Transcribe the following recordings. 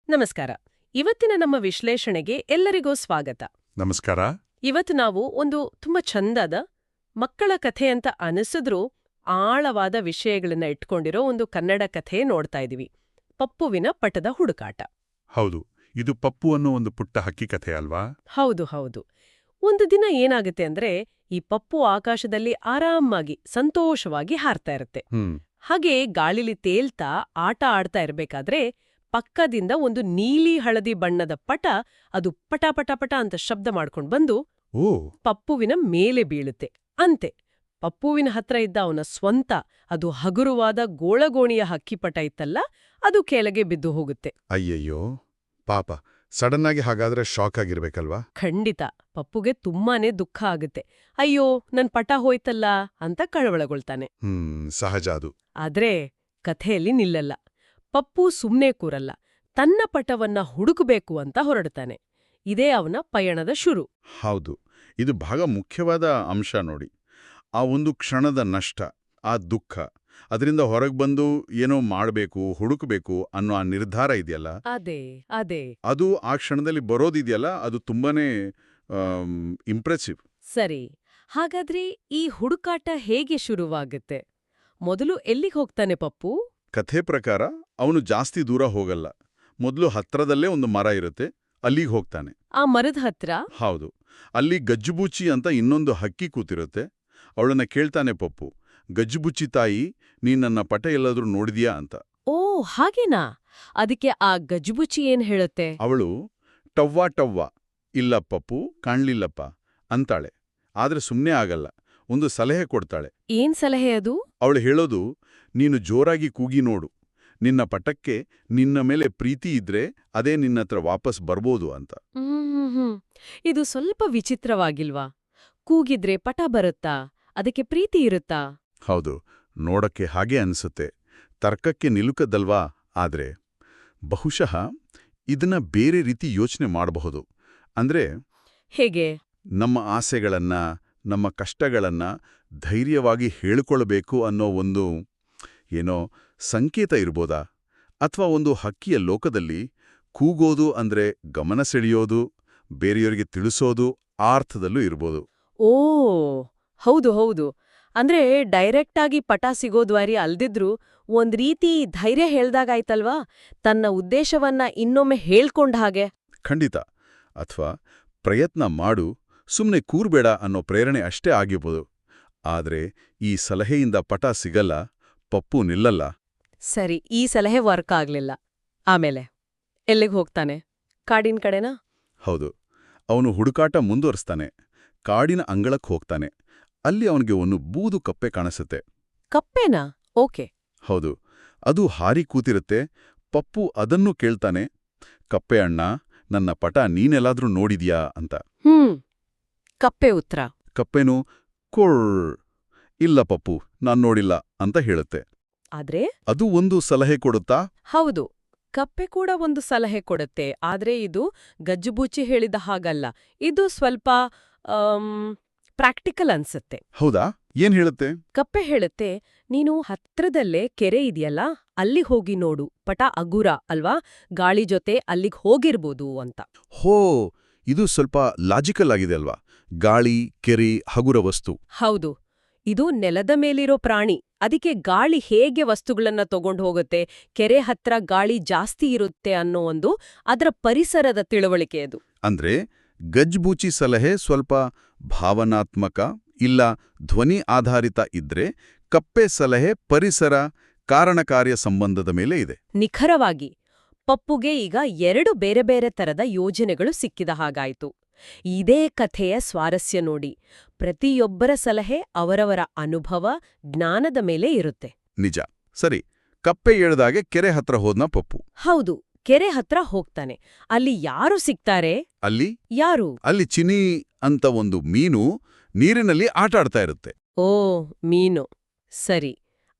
ನಮಸ್ಕಾರ. ಇವತ್ತಿನ ನಮ್ಮ ವಿಶ್ಲೇಷಣೆಗೆ ಎಲ್ಲರಿಗೂ ಸ್ವಾಗತ. ನಮಸ್ಕಾರ. ಇವತ್ತು ನಾವು ಒಂದು ತುಂಬಾ ಚಂದದ ಮಕ್ಕಳ ಕಥೆ ಅಂತ ಅನಿಸಿದ್ರೂ ಆಳವಾದ ವಿಷಯಗಳನ್ನ ಇಟ್ಕೊಂಡಿರೋ ಒಂದು ಕನ್ನಡ ಕಥೆ ನೋಡ್ತಾ ಇದೀವಿ. ಪಪ್ಪುವಿನ ಪಟದ ಹುಡುಕಾಟ. ಹೌದು, ಇದು ಪಪ್ಪು ಅನ್ನೋ ಒಂದು ಪುಟ್ಟ ಹಕ್ಕಿ ಕಥೆ ಅಲ್ವಾ? ಹೌದು ಹೌದು. ಒಂದು ದಿನ ಏನಾಗುತ್ತೆ ಅಂದ್ರೆ, ಈ ಪಪ್ಪು ಆಕಾಶದಲ್ಲಿ ಆರಾಮಾಗಿ ಸಂತೋಷವಾಗಿ ಹಾರ್ತಾ ಇರುತ್ತೆ. ಹಾಗೆ ಗಾಳಿಲಿ ತೇಲ್ತಾ ಆಟ ಆಡ್ತಾ ಇರ್ಬೇಕಾದ್ರೆ ಪಕ್ಕದಿಂದ ಒಂದು ನೀಲಿ ಹಳದಿ ಬಣ್ಣದ ಪಟ ಅದು ಪಟ ಪಟ ಪಟ ಅಂತ ಶಬ್ದ ಮಾಡ್ಕೊಂಡ್ ಬಂದು ಪಪ್ಪುವಿನ ಮೇಲೆ ಬೀಳುತ್ತೆ. ಅಂತೆ ಪಪ್ಪುವಿನ ಹತ್ರ ಇದ್ದ ಅವನ ಸ್ವಂತ ಅದು ಹಗುರವಾದ ಗೋಳಗೋಣಿಯ ಹಕ್ಕಿಪಟ ಇತ್ತಲ್ಲ, ಅದು ಕೆಳಗೆ ಬಿದ್ದು ಹೋಗುತ್ತೆ. ಅಯ್ಯಯ್ಯೋ ಪಾಪ, ಸಡನ್ ಆಗಿ ಹಾಗಾದ್ರೆ ಶಾಕ್ ಆಗಿರ್ಬೇಕಲ್ವಾ? ಖಂಡಿತ. ಪಪ್ಪುಗೆ ತುಂಬಾನೇ ದುಃಖ ಆಗುತ್ತೆ. ಅಯ್ಯೋ, ನನ್ ಪಟ ಹೋಯ್ತಲ್ಲ ಅಂತ ಕಳವಳಗೊಳ್ತಾನೆ. ಸಹಜ ಅದು. ಆದ್ರೆ ಕಥೆಯಲ್ಲಿ ನಿಲ್ಲಲ್ಲ. ಪಪ್ಪು ಸುಮ್ನೆ ಕೂರಲ್ಲ. ತನ್ನ ಪಟವನ್ನ ಹುಡುಕಬೇಕು ಅಂತ ಹೊರಡ್ತಾನೆ. ಇದೇ ಅವನ ಪಯಣದ ಶುರು. ಹೌದು, ಇದು ಬಹಳ ಮುಖ್ಯವಾದ ಅಂಶ ನೋಡಿ. ಆ ಒಂದು ಕ್ಷಣದ ನಷ್ಟ, ಆ ದುಃಖ, ಅದರಿಂದ ಹೊರಗೆ ಬಂದು ಏನೋ ಮಾಡಬೇಕು, ಹುಡುಕಬೇಕು ಅನ್ನೋ ಆ ನಿರ್ಧಾರ ಇದೆಯಲ್ಲ, ಅದೇ ಅದು ಆ ಕ್ಷಣದಲ್ಲಿ ಬರೋದಿದೆಯಲ್ಲ, ಅದು ತುಂಬಾನೇ ಇಂಪ್ರೆಸಿವ್. ಸರಿ, ಹಾಗಾದ್ರೆ ಈ ಹುಡುಕಾಟ ಹೇಗೆ ಶುರುವಾಗುತ್ತೆ? ಮೊದಲು ಎಲ್ಲಿಗೆ ಹೋಗ್ತಾನೆ ಪಪ್ಪು? ಕಥೆ ಪ್ರಕಾರ ಅವನು ಜಾಸ್ತಿ ದೂರ ಹೋಗಲ್ಲ. ಮೊದಲು ಹತ್ರದಲ್ಲೇ ಒಂದು ಮರ ಇರುತ್ತೆ, ಅಲ್ಲಿಗೆ ಹೋಗ್ತಾನೆ. ಆ ಮರದ ಹತ್ರ? ಹೌದು. ಅಲ್ಲಿ ಗಜ್ಜುಬುಚ್ಚಿ ಅಂತ ಇನ್ನೊಂದು ಹಕ್ಕಿ ಕೂತಿರುತ್ತೆ. ಅವಳನ್ನ ಕೇಳ್ತಾನೆ ಪಪ್ಪು, ಗಜ್ಜುಬುಚ್ಚಿ ತಾಯಿ, ನೀನ್ ನನ್ನ ಪಟ ಎಲ್ಲಾದ್ರೂ ನೋಡಿದ್ಯಾ ಅಂತ. ಓ ಹಾಗೇನಾ? ಅದಕ್ಕೆ ಆ ಗಜ್ಜುಬುಚ್ಚಿ ಏನ್ ಹೇಳುತ್ತೆ? ಅವಳು ಟವ್ವಾ ಟವ್ವಾ, ಇಲ್ಲ ಪಪ್ಪು, ಕಾಣ್ಲಿಲ್ಲಪ್ಪ ಅಂತಾಳೆ. ಆದ್ರೆ ಸುಮ್ನೆ ಆಗಲ್ಲ, ಒಂದು ಸಲಹೆ ಕೊಡ್ತಾಳೆ. ಏನ್ ಸಲಹೆ ಅದು? ಅವಳು ಹೇಳೋದು, ನೀನು ಜೋರಾಗಿ ಕೂಗಿ ನೋಡು, ನಿನ್ನ ಪಟಕ್ಕೆ ನಿನ್ನ ಮೇಲೆ ಪ್ರೀತಿ ಇದ್ರೆ ಅದೇ ನಿನ್ನತ್ರ ವಾಪಸ್ ಬರ್ಬೋದು ಅಂತ. ಇದು ಸ್ವಲ್ಪ ವಿಚಿತ್ರವಾಗಿಲ್ವಾ? ಕೂಗಿದ್ರೆ ಪಟ ಬರುತ್ತಾ? ಅದಕ್ಕೆ ಪ್ರೀತಿ ಇರುತ್ತಾ? ಹೌದು, ನೋಡಕ್ಕೆ ಹಾಗೆ ಅನ್ಸುತ್ತೆ. ತರ್ಕಕ್ಕೆ ನಿಲುಕದಲ್ವಾ? ಆದ್ರೆ ಬಹುಶಃ ಇದನ್ನ ಬೇರೆ ರೀತಿ ಯೋಚನೆ ಮಾಡಬಹುದು. ಅಂದ್ರೆ ಹೇಗೆ? ನಮ್ಮ ಆಸೆಗಳನ್ನ, ನಮ್ಮ ಕಷ್ಟಗಳನ್ನ ಧೈರ್ಯವಾಗಿ ಹೇಳಿಕೊಳ್ಬೇಕು ಅನ್ನೋ ಒಂದು ಏನೋ ಸಂಕೇತ ಇರ್ಬೋದಾ? ಅಥವಾ ಒಂದು ಹಕ್ಕಿಯ ಲೋಕದಲ್ಲಿ ಕೂಗೋದು ಅಂದ್ರೆ ಗಮನ ಸೆಳೆಯೋದು, ಬೇರೆಯವರಿಗೆ ತಿಳಿಸೋದು, ಆ ಅರ್ಥದಲ್ಲೂ ಇರ್ಬೋದು. ಓ ಹೌದು ಹೌದು. ಅಂದ್ರೆ ಡೈರೆಕ್ಟ್ ಆಗಿ ಪಟ ಸಿಗೋದ್ವಾರಿ ಅಲ್ದಿದ್ರು ಒಂದ್ ರೀತಿ ಧೈರ್ಯ ಹೇಳ್ದಾಗಾಯ್ತಲ್ವಾ? ತನ್ನ ಉದ್ದೇಶವನ್ನ ಇನ್ನೊಮ್ಮೆ ಹೇಳ್ಕೊಂಡ ಹಾಗೆ. ಖಂಡಿತ. ಅಥವಾ ಪ್ರಯತ್ನ ಮಾಡು, ಸುಮ್ನೆ ಕೂರ್ಬೇಡ ಅನ್ನೋ ಪ್ರೇರಣೆ ಅಷ್ಟೇ ಆಗಿರ್ಬೋದು. ಆದ್ರೆ ಈ ಸಲಹೆಯಿಂದ ಪಟ ಸಿಗಲ್ಲ, ಪಪ್ಪು ನಿಲ್ಲಲ್ಲ. ಸರಿ, ಈ ಸಲಹೆ ವರ್ಕ್ ಆಗ್ಲಿಲ್ಲ. ಆಮೇಲೆ ಎಲ್ಲಿಗೆ ಹೋಗ್ತಾನೆ? ಕಾಡಿನ ಕಡೆನಾ? ಹೌದು, ಅವನು ಹುಡುಕಾಟ ಮುಂದುವರಿಸ್ತಾನೆ. ಕಾಡಿನ ಅಂಗಳಕ್ಕೆ ಹೋಗ್ತಾನೆ. ಅಲ್ಲಿ ಅವನಿಗೆ ಒಂದು ಬೂದು ಕಪ್ಪೆ ಕಾಣಿಸುತ್ತೆ. ಕಪ್ಪೆನಾ? ಓಕೆ. ಹೌದು, ಅದು ಹಾರಿ ಕೂತಿರುತ್ತೆ. ಪಪ್ಪು ಅದನ್ನೂ ಕೇಳ್ತಾನೆ, ಕಪ್ಪೆ ಅಣ್ಣ, ನನ್ನ ಪಟ ನೀನೆಲ್ಲಾದ್ರೂ ನೋಡಿದ್ಯಾ ಅಂತ. ಕಪ್ಪೆ ಉತ್ತರ. ಕಪ್ಪೆನು ಕೋಳ್, ಇಲ್ಲ ಪಪ್ಪು, ನಾನ್ ನೋಡಿಲ್ಲ ಅಂತ ಹೇಳುತ್ತೆ. ಆದ್ರೆ ಅದು ಒಂದು ಸಲಹೆ ಕೊಡುತ್ತಾ? ಹೌದು, ಕಪ್ಪೆ ಕೂಡ ಒಂದು ಸಲಹೆ ಕೊಡುತ್ತೆ. ಆದ್ರೆ ಇದು ಗಜ್ಜುಬುಚ್ಚಿ ಹೇಳಿದ ಹಾಗಲ್ಲ. ಇದು ಸ್ವಲ್ಪ ಪ್ರಾಕ್ಟಿಕಲ್ ಅನ್ಸುತ್ತೆ. ಹೌದಾ? ಏನ್ ಹೇಳುತ್ತೆ? ಕಪ್ಪೆ ಹೇಳುತ್ತೆ, ನೀನು ಹತ್ರದಲ್ಲೇ ಕೆರೆ ಇದೆಯಲ್ಲ, ಅಲ್ಲಿ ಹೋಗಿ ನೋಡು. ಪಟ ಅಗುರ ಅಲ್ವಾ? ಗಾಳಿ ಜೊತೆ ಅಲ್ಲಿಗೆ ಹೋಗಿರ್ಬೋದು ಅಂತ. ಹೋ, ಇದು ಸ್ವಲ್ಪ ಲಾಜಿಕಲ್ ಆಗಿದೆ ಅಲ್ವಾ? ಗಾಳಿ, ಕೆರೆ, ಹಗುರ ವಸ್ತು. ಹೌದು, ಇದು ನೆಲದ ಮೇಲಿರೋ ಪ್ರಾಣಿ. ಅದಕ್ಕೆ ಗಾಳಿ ಹೇಗೆ ವಸ್ತುಗಳನ್ನ ತಗೊಂಡು ಹೋಗುತ್ತೆ, ಕೆರೆ ಹತ್ರ ಗಾಳಿ ಜಾಸ್ತಿ ಇರುತ್ತೆ ಅನ್ನೋ ಒಂದು ಅದರ ಪರಿಸರದ ತಿಳುವಳಿಕೆ ಅದು. ಅಂದ್ರೆ ಗಜ್ಬೂಚಿ ಸಲಹೆ ಸ್ವಲ್ಪ ಭಾವನಾತ್ಮಕ ಇಲ್ಲ ಧ್ವನಿ ಆಧಾರಿತ ಇದ್ರೆ, ಕಪ್ಪೆ ಸಲಹೆ ಪರಿಸರ, ಕಾರಣಕಾರ್ಯ ಸಂಬಂಧದ ಮೇಲೆ ಇದೆ. ನಿಖರವಾಗಿ. ಪಪ್ಪುಗೆ ಈಗ 2 ಬೇರೆ ಬೇರೆ ತರದ ಯೋಜನೆಗಳು ಸಿಕ್ಕಿದ ಹಾಗಾಯ್ತು. ಇದೇ ಕಥೆಯ ಸ್ವಾರಸ್ಯ ನೋಡಿ. ಪ್ರತಿಯೊಬ್ಬರ ಸಲಹೆ ಅವರವರ ಅನುಭವ, ಜ್ಞಾನದ ಮೇಲೆ ಇರುತ್ತೆ. ನಿಜ. ಸರಿ, ಕಪ್ಪೆ ಎಳ್ದಾಗೆ ಕೆರೆ ಹತ್ರ ಹೋದ್ನ ಪಪ್ಪು. ಹೌದು, ಕೆರೆ ಹತ್ರ ಹೋಗ್ತಾನೆ. ಅಲ್ಲಿ ಯಾರು ಸಿಗ್ತಾರೆ? ಯಾರು? ಅಲ್ಲಿ ಚಿನಿ ಅಂತ ಒಂದು ಮೀನು ನೀರಿನಲ್ಲಿ ಆಟಾಡ್ತಾ ಇರುತ್ತೆ. ಓ, ಮೀನು. ಸರಿ,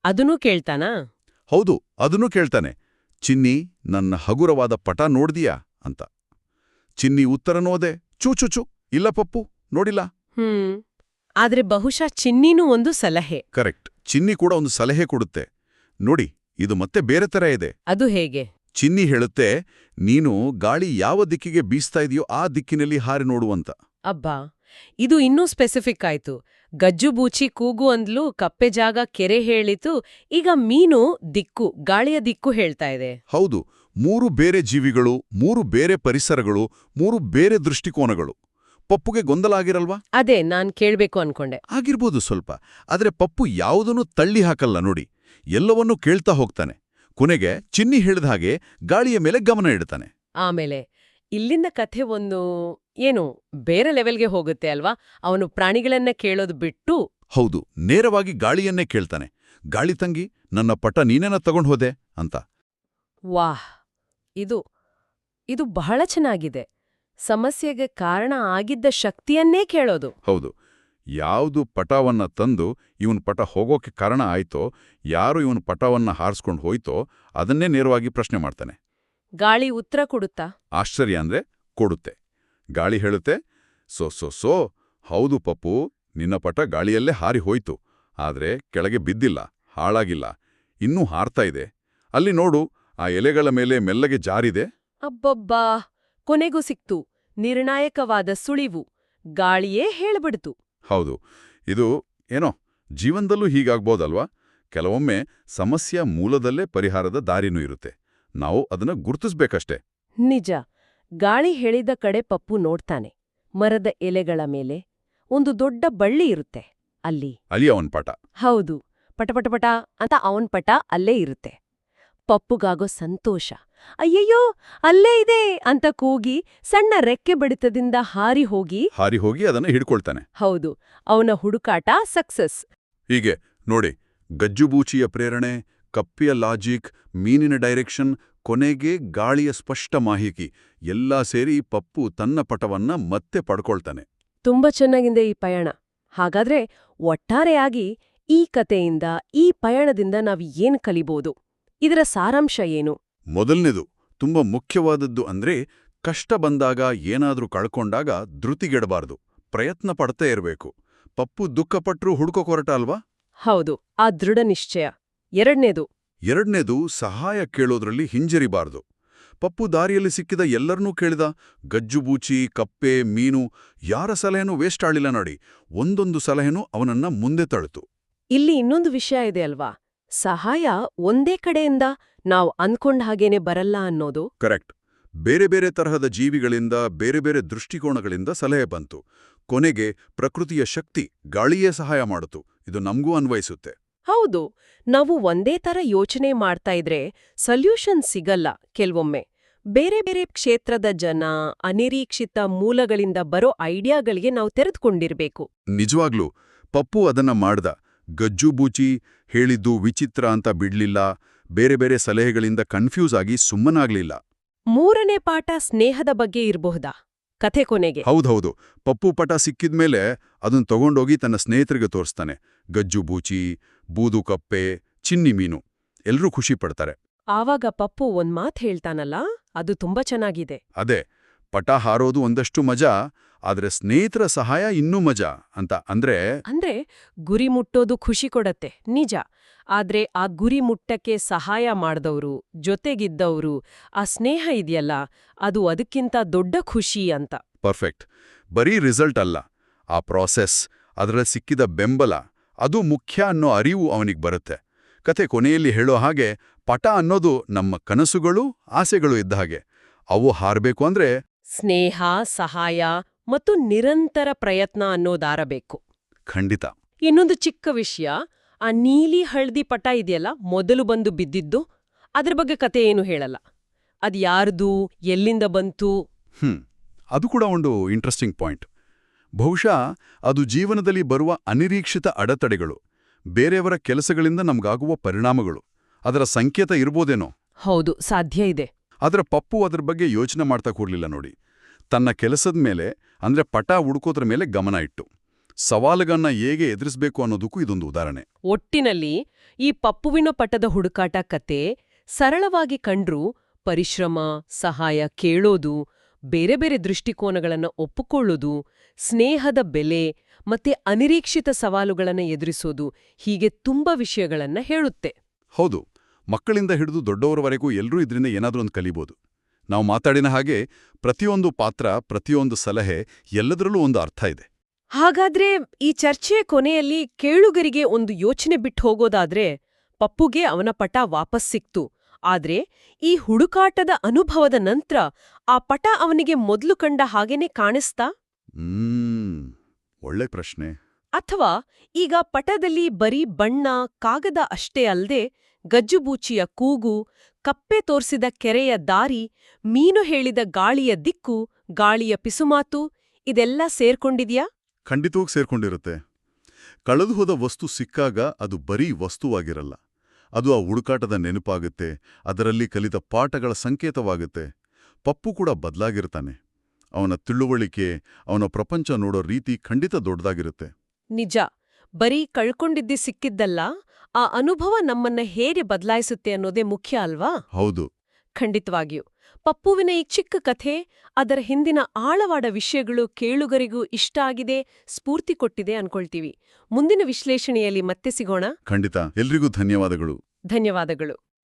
ಅದನ್ನೂ ಕೇಳ್ತಾನಾ? ಹೌದು, ಅದನ್ನೂ ಕೇಳ್ತಾನೆ. ಚಿನ್ನಿ, ನನ್ನ ಹಗುರವಾದ ಪಟ ನೋಡ್ದಿಯಾ ಅಂತ. ಚಿನ್ನಿ ಉತ್ತರನೋದೆ, ಚೂಚುಚು, ಇಲ್ಲ ಪಪ್ಪು, ನೋಡಿಲ್ಲ. ಆದ್ರೆ ಬಹುಶಃ ಚಿನ್ನಿನೂ ಒಂದು ಸಲಹೆ. ಕರೆಕ್ಟ್, ಚಿನ್ನಿ ಕೂಡ ಒಂದು ಸಲಹೆ ಕೊಡುತ್ತೆ. ನೋಡಿ, ಇದು ಮತ್ತೆ ಬೇರೆ ತರ ಇದೆ. ಅದು ಹೇಗೆ? ಚಿನ್ನಿ ಹೇಳುತ್ತೆ, ನೀನು ಗಾಳಿ ಯಾವ ದಿಕ್ಕಿಗೆ ಬೀಸ್ತಾ ಇದೆಯೋ ಆ ದಿಕ್ಕಿನಲ್ಲಿ ಹಾರಿ ನೋಡುವಂತ. ಅಬ್ಬಾ, ಇದು ಇನ್ನೂ ಸ್ಪೆಸಿಫಿಕ್ ಆಯ್ತು. ಗಜ್ಜುಬೂಚಿ ಕೂಗು ಅಂದ್ಲು, ಕಪ್ಪೆ ಜಾಗ ಕೆರೆ ಹೇಳಿತು, ಈಗ ಮೀನು ಗಾಳಿಯ ದಿಕ್ಕು ಹೇಳ್ತಾ ಇದೆ. ಹೌದು, 3 ಬೇರೆ ಜೀವಿಗಳು, 3 ಬೇರೆ ಪರಿಸರಗಳು, 3 ಬೇರೆ ದೃಷ್ಟಿಕೋನಗಳು. ಪಪ್ಪುಗೆ ಗೊಂದಲ ಆಗಿರಲ್ವಾ? ಅದೇ ನಾನ್ ಕೇಳ್ಬೇಕು ಅನ್ಕೊಂಡೆ. ಆಗಿರ್ಬೋದು ಸ್ವಲ್ಪ. ಆದ್ರೆ ಪಪ್ಪು ಯಾವುದನ್ನೂ ತಳ್ಳಿ ಹಾಕಲ್ಲ ನೋಡಿ, ಎಲ್ಲವನ್ನೂ ಕೇಳ್ತಾ ಹೋಗ್ತಾನೆ. ಕೊನೆಗೆ ಚಿನ್ನಿ ಹೇಳಿದ ಹಾಗೆ ಗಾಳಿಯ ಮೇಲೆ ಗಮನ ಇಡ್ತಾನೆ. ಆಮೇಲೆ ಇಲ್ಲಿಂದ ಕಥೆ ಬೇರೆ ಲೆವೆಲ್ಗೆ ಹೋಗುತ್ತೆ ಅಲ್ವಾ? ಅವನು ಪ್ರಾಣಿಗಳನ್ನ ಕೇಳೋದು ಬಿಟ್ಟು ಹೌದು, ನೇರವಾಗಿ ಗಾಳಿಯನ್ನೇ ಕೇಳ್ತಾನೆ. ಗಾಳಿ ತಂಗಿ, ನನ್ನ ಪಟ ನೀನೇನ ತಗೊಂಡ್ ಹೋದೆ ಅಂತ. ವಾಹ್, ಇದು ಬಹಳ ಚೆನ್ನಾಗಿದೆ. ಸಮಸ್ಯೆಗೆ ಕಾರಣ ಆಗಿದ್ದ ಶಕ್ತಿಯನ್ನೇ ಕೇಳೋದು. ಹೌದು, ಯಾವುದು ಪಟವನ್ನ ತಂದು ಇವನ್ ಪಟ ಹೋಗೋಕೆ ಕಾರಣ ಆಯ್ತೋ, ಯಾರು ಇವನ್ ಪಟವನ್ನ ಹಾರಿಸ್ಕೊಂಡು ಹೋಯ್ತೋ ಅದನ್ನೇ ನೇರವಾಗಿ ಪ್ರಶ್ನೆ ಮಾಡ್ತಾನೆ. ಗಾಳಿ ಉತ್ತರ ಕೊಡುತ್ತಾ? ಆಶ್ಚರ್ಯ ಅಂದ್ರೆ ಕೊಡುತ್ತೆ. ಗಾಳಿ ಹೇಳುತ್ತೆ, ಸೋ ಹೌದು ಪಪ್ಪು, ನಿನ್ನ ಪಟ ಗಾಳಿಯಲ್ಲೇ ಹಾರಿ ಹೋಯ್ತು. ಆದ್ರೆ ಕೆಳಗೆ ಬಿದ್ದಿಲ್ಲ, ಹಾಳಾಗಿಲ್ಲ, ಇನ್ನೂ ಹಾರ್ತಾ ಇದೆ. ಅಲ್ಲಿ ನೋಡು, ಆ ಎಲೆಗಳ ಮೇಲೆ ಮೆಲ್ಲಗೆ ಜಾರಿದೆ. ಅಬ್ಬಬ್ಬಾ, ಕೊನೆಗೂ ಸಿಕ್ತು. ನಿರ್ಣಾಯಕವಾದ ಸುಳಿವು. ಗಾಳಿಯೇ ಹೇಳ್ಬಿಡ್ತು. ಹೌದು, ಇದು ಜೀವನದಲ್ಲೂ ಹೀಗಾಗ್ಬೋದಲ್ವಾ? ಕೆಲವೊಮ್ಮೆ ಸಮಸ್ಯೆಯ ಮೂಲದಲ್ಲೇ ಪರಿಹಾರದ ದಾರಿನೂ ಇರುತ್ತೆ. ನಾವು ಅದನ್ನ ಗುರುತಿಸ್ಬೇಕಷ್ಟೇ. ನಿಜ. ಗಾಳಿ ಹೇಳಿದ ಕಡೆ ಪಪ್ಪು ನೋಡ್ತಾನೆ. ಮರದ ಎಲೆಗಳ ಮೇಲೆ ಒಂದು ದೊಡ್ಡ ಬಳ್ಳಿ ಇರುತ್ತೆ. ಅಲ್ಲಿ ಅವನ್ ಪಟ. ಹೌದು, ಪಟಪಟಪಟ ಅಂತ ಅವನ್ ಪಟ ಅಲ್ಲೇ ಇರುತ್ತೆ. ಪಪ್ಪುಗಾಗೋ ಸಂತೋಷ. ಅಯ್ಯಯ್ಯೋ, ಅಲ್ಲೇ ಇದೆ ಅಂತ ಕೂಗಿ ಸಣ್ಣ ರೆಕ್ಕೆ ಬಡಿತದಿಂದ ಹಾರಿ ಹೋಗಿ ಅದನ್ನ ಹಿಡ್ಕೊಳ್ತಾನೆ. ಹೌದು, ಅವನ ಹುಡುಕಾಟ ಸಕ್ಸಸ್. ಹೀಗೆ ನೋಡಿ, ಗಜ್ಜುಬೂಚಿಯ ಪ್ರೇರಣೆ, ಕಪ್ಪಿಯ ಲಾಜಿಕ್, ಮೀನಿನ ಡೈರೆಕ್ಷನ್, ಕೊನೆಗೆ ಗಾಳಿಯ ಸ್ಪಷ್ಟ ಮಾಹಿತಿ ಎಲ್ಲಾ ಸೇರಿ ಪಪ್ಪು ತನ್ನ ಪಟವನ್ನ ಮತ್ತೆ ಪಡ್ಕೊಳ್ತಾನೆ. ತುಂಬಾ ಚೆನ್ನಾಗಿದೆ ಈ ಪಯಣ. ಹಾಗಾದ್ರೆ ಒಟ್ಟಾರೆಯಾಗಿ ಈ ಕಥೆಯಿಂದ, ಈ ಪಯಣದಿಂದ ನಾವು ಏನ್ ಕಲಿಬೋದು? ಇದರ ಸಾರಾಂಶ ಏನು? ಮೊದಲನೇದು, ತುಂಬಾ ಮುಖ್ಯವಾದದ್ದು ಅಂದ್ರೆ, ಕಷ್ಟ ಬಂದಾಗ, ಏನಾದ್ರೂ ಕಳ್ಕೊಂಡಾಗ ಧೃತಿಗೆಡಬಾರ್ದು, ಪ್ರಯತ್ನ ಪಡ್ತೇ ಇರಬೇಕು. ಪಪ್ಪು ದುಃಖಪಟ್ರೂ ಹುಡುಕೋಕೊರಟ ಅಲ್ವಾ? ಹೌದು, ಆ ದೃಢ ನಿಶ್ಚಯ. ಎರಡನೇದು, ಸಹಾಯ ಕೇಳೋದ್ರಲ್ಲಿ ಹಿಂಜರಿಬಾರ್ದು. ಪಪ್ಪು ದಾರಿಯಲ್ಲಿ ಸಿಕ್ಕಿದ ಎಲ್ಲರನ್ನೂ ಕೇಳಿದ. ಗಜ್ಜುಬೂಚಿ, ಕಪ್ಪೆ, ಮೀನು, ಯಾರ ಸಲಹೆನೂ ವೇಸ್ಟ್ ಆಳಿಲ್ಲ ನೋಡಿ. ಒಂದೊಂದು ಸಲಹೆನೂ ಅವನನ್ನ ಮುಂದೆ ತಳ್ತು. ಇಲ್ಲಿ ಇನ್ನೊಂದು ವಿಷಯ ಇದೆ ಅಲ್ವಾ? ಸಹಾಯ ಒಂದೇ ಕಡೆಯಿಂದ ನಾವು ಅನ್ಕೊಂಡ ಹಾಗೇನೆ ಬರಲ್ಲ ಅನ್ನೋದು. ಕರೆಕ್ಟ್. ಬೇರೆ ಬೇರೆ ತರಹದ ಜೀವಿಗಳಿಂದ, ಬೇರೆ ಬೇರೆ ದೃಷ್ಟಿಕೋನಗಳಿಂದ ಸಲಹೆ ಬಂತು. ಕೊನೆಗೆ ಪ್ರಕೃತಿಯ ಶಕ್ತಿ ಗಾಳಿಯೇ ಸಹಾಯ ಮಾಡಿತು. ಇದು ನಮಗೂ ಅನ್ವಯಿಸುತ್ತೆ. ಹೌದು, ನಾವು ಒಂದೇ ತರ ಯೋಚನೆ ಮಾಡ್ತಾ ಇದ್ರೆ ಸೊಲ್ಯೂಷನ್ ಸಿಗಲ್ಲ. ಕೆಲವೊಮ್ಮೆ ಬೇರೆ ಬೇರೆ ಕ್ಷೇತ್ರದ ಜನ, ಅನಿರೀಕ್ಷಿತ ಮೂಲಗಳಿಂದ ಬರೋ ಐಡಿಯಾಗಳಿಗೆ ನಾವು ತೆರೆದುಕೊಂಡಿರ್ಬೇಕು. ನಿಜವಾಗ್ಲೂ ಪಪ್ಪು ಅದನ್ನ ಮಾಡ್ದ. ಗಜ್ಜುಬೂಚಿ ಹೇಳಿದ್ದು ವಿಚಿತ್ರ ಅಂತ ಬಿಡ್ಲಿಲ್ಲ. ಬೇರೆ ಬೇರೆ ಸಲಹೆಗಳಿಂದ ಕನ್ಫ್ಯೂಸ್ ಆಗಿ ಸುಮ್ಮನಾಗ್ಲಿಲ್ಲ. ಮೂರನೇ ಪಾಠ ಸ್ನೇಹದ ಬಗ್ಗೆ ಇರಬಹುದಾ ಕಥೆ ಕೊನೆಗೆ? ಹೌದೌದು. ಪಪ್ಪು ಪಟ ಸಿಕ್ಕಿದ್ಮೇಲೆ ಅದನ್ ತಗೊಂಡೋಗಿ ತನ್ನ ಸ್ನೇಹಿತರಿಗೆ ತೋರಿಸ್ತಾನೆ. ಗಜ್ಜುಬೂಚಿ, ಬೂದು ಕಪ್ಪೆ, ಚಿನ್ನಿ ಮೀನು ಎಲ್ರೂ ಖುಷಿ ಪಡ್ತಾರೆ. ಆವಾಗ ಪಪ್ಪು ಒಂದ್ ಮಾತ್ ಹೇಳ್ತಾನಲ್ಲ, ಅದು ತುಂಬಾ ಚೆನ್ನಾಗಿದೆ. ಅದೇ, ಪಟ ಹಾರೋದು ಒಂದಷ್ಟು ಮಜಾ, ಆದ್ರೆ ಸ್ನೇಹಿತರ ಸಹಾಯ ಇನ್ನೂ ಮಜಾ ಅಂತ. ಅಂದ್ರೆ ಗುರಿ ಮುಟ್ಟೋದು ಖುಷಿ ಕೊಡತ್ತೆ, ನಿಜ. ಆದ್ರೆ ಆ ಗುರಿ ಮುಟ್ಟಕ್ಕೆ ಸಹಾಯ ಮಾಡ್ದವ್ರು, ಜೊತೆಗಿದ್ದವ್ರು, ಆ ಸ್ನೇಹ ಇದೆಯಲ್ಲ, ಅದು ಅದಕ್ಕಿಂತ ದೊಡ್ಡ ಖುಷಿ ಅಂತ. ಪರ್ಫೆಕ್ಟ್. ಬರೀ ರಿಸಲ್ಟ್ ಅಲ್ಲ, ಆ ಪ್ರಾಸೆಸ್, ಅದರಲ್ಲಿ ಸಿಕ್ಕಿದ ಬೆಂಬಲ, ಅದು ಮುಖ್ಯ ಅನ್ನೋ ಅರಿವು ಅವನಿಗೆ ಬರುತ್ತೆ. ಕತೆ ಕೊನೆಯಲ್ಲಿ ಹೇಳೋ ಹಾಗೆ, ಪಟ ಅನ್ನೋದು ನಮ್ಮ ಕನಸುಗಳು, ಆಸೆಗಳು ಇದ್ದ ಹಾಗೆ. ಅವು ಹಾರಬೇಕು ಅಂದ್ರೆ ಸ್ನೇಹ, ಸಹಾಯ ಮತ್ತು ನಿರಂತರ ಪ್ರಯತ್ನ ಅನ್ನೋದಾರಬೇಕು. ಖಂಡಿತ. ಇನ್ನೊಂದು ಚಿಕ್ಕ ವಿಷಯ, ಆ ನೀಲಿ ಹಳದಿ ಪಟ ಇದೆಯಲ್ಲ, ಮೊದಲು ಬಂದು ಬಿದ್ದಿದ್ದು, ಅದ್ರ ಬಗ್ಗೆ ಕತೆ ಏನು ಹೇಳಲ್ಲ. ಅದ್ ಯಾರ್ದು, ಎಲ್ಲಿಂದ ಬಂತು? ಅದು ಕೂಡ ಒಂದು ಇಂಟ್ರೆಸ್ಟಿಂಗ್ ಪಾಯಿಂಟ್. ಬಹುಶಃ ಅದು ಜೀವನದಲ್ಲಿ ಬರುವ ಅನಿರೀಕ್ಷಿತ ಅಡೆತಡೆಗಳು, ಬೇರೆಯವರ ಕೆಲಸಗಳಿಂದ ನಮ್ಗಾಗುವ ಪರಿಣಾಮಗಳು, ಅದರ ಸಂಕೇತ ಇರ್ಬೋದೇನೋ. ಹೌದು, ಸಾಧ್ಯ ಇದೆ. ಆದ್ರೆ ಪಪ್ಪು ಅದ್ರ ಬಗ್ಗೆ ಯೋಚನೆ ಮಾಡ್ತಾ ಕೂರ್ಲಿಲ್ಲ ನೋಡಿ. ತನ್ನ ಕೆಲಸದ ಮೇಲೆ, ಅಂದ್ರೆ ಪಟ ಹುಡುಕೋದ್ರ ಮೇಲೆ ಗಮನ ಇಟ್ಟು ಸವಾಲುಗಳನ್ನ ಹೇಗೆ ಎದುರಿಸಬೇಕು ಅನ್ನೋದಕ್ಕೂ ಇದೊಂದು ಉದಾಹರಣೆ. ಒಟ್ಟಿನಲ್ಲಿ ಈ ಪಪ್ಪುವಿನ ಪಟದ ಹುಡುಕಾಟ ಕತೆ ಸರಳವಾಗಿ ಕಂಡ್ರೂ ಪರಿಶ್ರಮ, ಸಹಾಯ ಕೇಳೋದು, ಬೇರೆ ಬೇರೆ ದೃಷ್ಟಿಕೋನಗಳನ್ನು ಒಪ್ಪಿಕೊಳ್ಳೋದು, ಸ್ನೇಹದ ಬೆಲೆ ಮತ್ತೆ ಅನಿರೀಕ್ಷಿತ ಸವಾಲುಗಳನ್ನು ಎದುರಿಸೋದು, ಹೀಗೆ ತುಂಬಾ ವಿಷಯಗಳನ್ನ ಹೇಳುತ್ತೆ. ಹೌದು, ಮಕ್ಕಳಿಂದ ಹಿಡಿದು ದೊಡ್ಡವರವರೆಗೂ ಎಲ್ಲರೂ ಇದರಿಂದ ಏನಾದರೂ ಒಂದು ಕಲಿಬೋದು. ನಾವು ಮಾತಾಡಿನ ಹಾಗೆ ಪ್ರತಿಯೊಂದು ಪಾತ್ರ, ಪ್ರತಿಯೊಂದು ಸಲಹೆ ಎಲ್ಲದರಲ್ಲೂ ಒಂದು ಅರ್ಥ ಇದೆ. ಹಾಗಾದ್ರೆ ಈ ಚರ್ಚೆಯ ಕೊನೆಯಲ್ಲಿ ಕೇಳುಗರಿಗೆ ಒಂದು ಯೋಚನೆ ಬಿಟ್ಟು ಹೋಗೋದಾದ್ರೆ, ಪಪ್ಪುಗೆ ಅವನ ಪಟ ವಾಪಸ್ ಸಿಕ್ತು. ಆದ್ರೆ ಈ ಹುಡುಕಾಟದ ಅನುಭವದ ನಂತ್ರ ಆ ಪಟ ಅವನಿಗೆ ಮೊದ್ಲು ಕಂಡ ಹಾಗೇನೆ ಕಾಣಿಸ್ತಾ? ಒಳ್ಳೆ ಪ್ರಶ್ನೆ. ಅಥವಾ ಈಗ ಪಟದಲ್ಲಿ ಬರೀ ಬಣ್ಣ, ಕಾಗದ ಅಷ್ಟೇ ಅಲ್ದೆ ಗಜ್ಜುಬೂಚಿಯ ಕೂಗು, ಕಪ್ಪೆ ತೋರ್ಸಿದ ಕೆರೆಯ ದಾರಿ, ಮೀನು ಹೇಳಿದ ಗಾಳಿಯ ದಿಕ್ಕು, ಗಾಳಿಯ ಪಿಸುಮಾತು ಇದೆಲ್ಲ ಸೇರ್ಕೊಂಡಿದ್ಯಾ? ಖಂಡಿತವಾಗಿ ಸೇರ್ಕೊಂಡಿರುತ್ತೆ. ಕಳೆದು ಹೋದ ವಸ್ತು ಸಿಕ್ಕಾಗ ಅದು ಬರೀ ವಸ್ತುವಾಗಿರಲ್ಲ. ಅದು ಆ ಹುಡುಕಾಟದ ನೆನಪಾಗುತ್ತೆ, ಅದರಲ್ಲಿ ಕಲಿತ ಪಾಠಗಳ ಸಂಕೇತವಾಗುತ್ತೆ. ಪಪ್ಪು ಕೂಡ ಬದಲಾಗಿರ್ತಾನೆ. ಅವನ ತಿಳುವಳಿಕೆ, ಅವನ ಪ್ರಪಂಚ ನೋಡೋ ರೀತಿ ಖಂಡಿತ ದೊಡ್ಡದಾಗಿರುತ್ತೆ. ನಿಜ. ಬರೀ ಕಳ್ಕೊಂಡಿದ್ದಿ ಸಿಕ್ಕಿದ್ದಲ್ಲ, ಆ ಅನುಭವ ನಮ್ಮನ್ನ ಹೇಗೆ ಬದಲಾಯಿಸುತ್ತೆ ಅನ್ನೋದೇ ಮುಖ್ಯ ಅಲ್ವಾ? ಹೌದು, ಖಂಡಿತವಾಗಿಯೂ. ಪಪ್ಪುವಿನ ಈ ಚಿಕ್ಕ ಕಥೆ, ಅದರ ಹಿಂದಿನ ಆಳವಾದ ವಿಷಯಗಳು ಕೇಳುಗರಿಗೂ ಇಷ್ಟ ಆಗಿದೆ, ಸ್ಫೂರ್ತಿ ಕೊಟ್ಟಿದೆ ಅನ್ಕೊಳ್ತೀವಿ. ಮುಂದಿನ ವಿಶ್ಲೇಷಣೆಯಲ್ಲಿ ಮತ್ತೆ ಸಿಗೋಣ. ಖಂಡಿತ. ಎಲ್ರಿಗೂ ಧನ್ಯವಾದಗಳು. ಧನ್ಯವಾದಗಳು.